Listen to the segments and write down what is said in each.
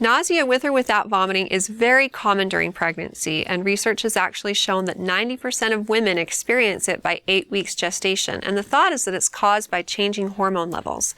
Nausea with or without vomiting is very common during pregnancy, and research has actually shown that 90% of women experience it by 8 weeks gestation. And the thought is that it's caused by changing hormone levels.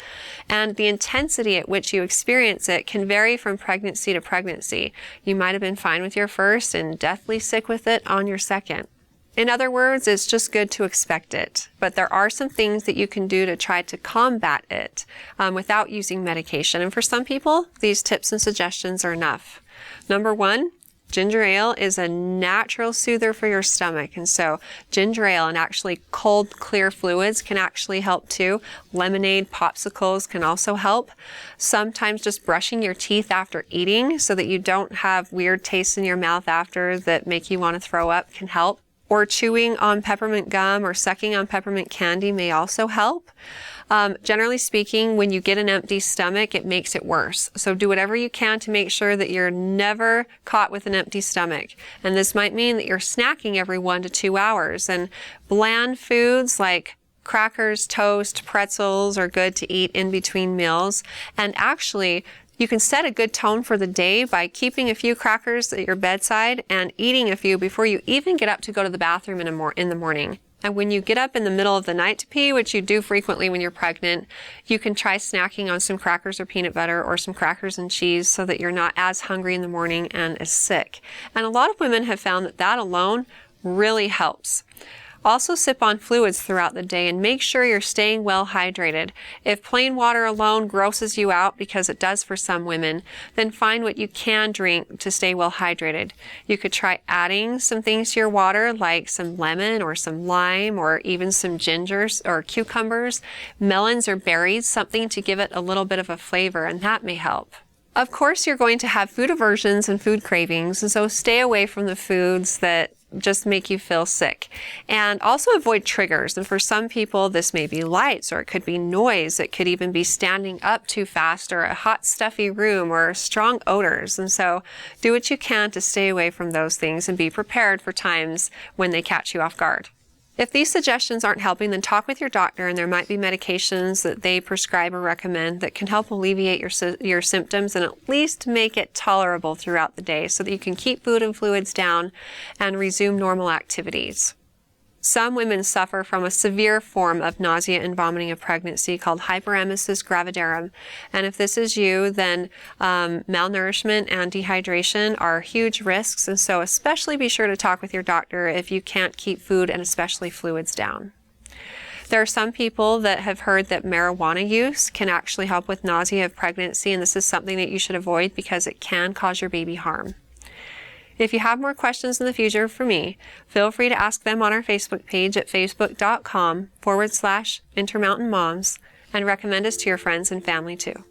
And the intensity at which you experience it can vary from pregnancy to pregnancy. You might have been fine with your first and deathly sick with it on your second. In other words, it's just good to expect it, but there are some things that you can do to try to combat it without using medication. And for some people, these tips and suggestions are enough. Number 1, ginger ale is a natural soother for your stomach. And so ginger ale and actually cold, clear fluids can actually help too. Lemonade, popsicles can also help. Sometimes just brushing your teeth after eating so that you don't have weird tastes in your mouth after that make you want to throw up can help. Or chewing on peppermint gum or sucking on peppermint candy may also help. Generally speaking, when you get an empty stomach, it makes it worse. So do whatever you can to make sure that you're never caught with an empty stomach. And this might mean that you're snacking every 1 to 2 hours. And bland foods like crackers, toast, pretzels are good to eat in between meals. And actually, you can set a good tone for the day by keeping a few crackers at your bedside and eating a few before you even get up to go to the bathroom in the morning. And when you get up in the middle of the night to pee, which you do frequently when you're pregnant, you can try snacking on some crackers or peanut butter or some crackers and cheese so that you're not as hungry in the morning and as sick. And a lot of women have found that that alone really helps. Also sip on fluids throughout the day and make sure you're staying well hydrated. If plain water alone grosses you out, because it does for some women, then find what you can drink to stay well hydrated. You could try adding some things to your water like some lemon or some lime or even some gingers or cucumbers, melons or berries, something to give it a little bit of a flavor, and that may help. Of course, you're going to have food aversions and food cravings, and so stay away from the foods that just make you feel sick. And also avoid triggers. And for some people, this may be lights, or it could be noise. It could even be standing up too fast, or a hot, stuffy room, or strong odors. And so do what you can to stay away from those things and be prepared for times when they catch you off guard. If these suggestions aren't helping, then talk with your doctor, and there might be medications that they prescribe or recommend that can help alleviate your symptoms and at least make it tolerable throughout the day so that you can keep food and fluids down and resume normal activities. Some women suffer from a severe form of nausea and vomiting of pregnancy called hyperemesis gravidarum. And if this is you, then malnourishment and dehydration are huge risks. And so especially be sure to talk with your doctor if you can't keep food and especially fluids down. There are some people that have heard that marijuana use can actually help with nausea of pregnancy. And this is something that you should avoid because it can cause your baby harm. If you have more questions in the future for me, feel free to ask them on our Facebook page at facebook.com/Intermountain Moms and recommend us to your friends and family too.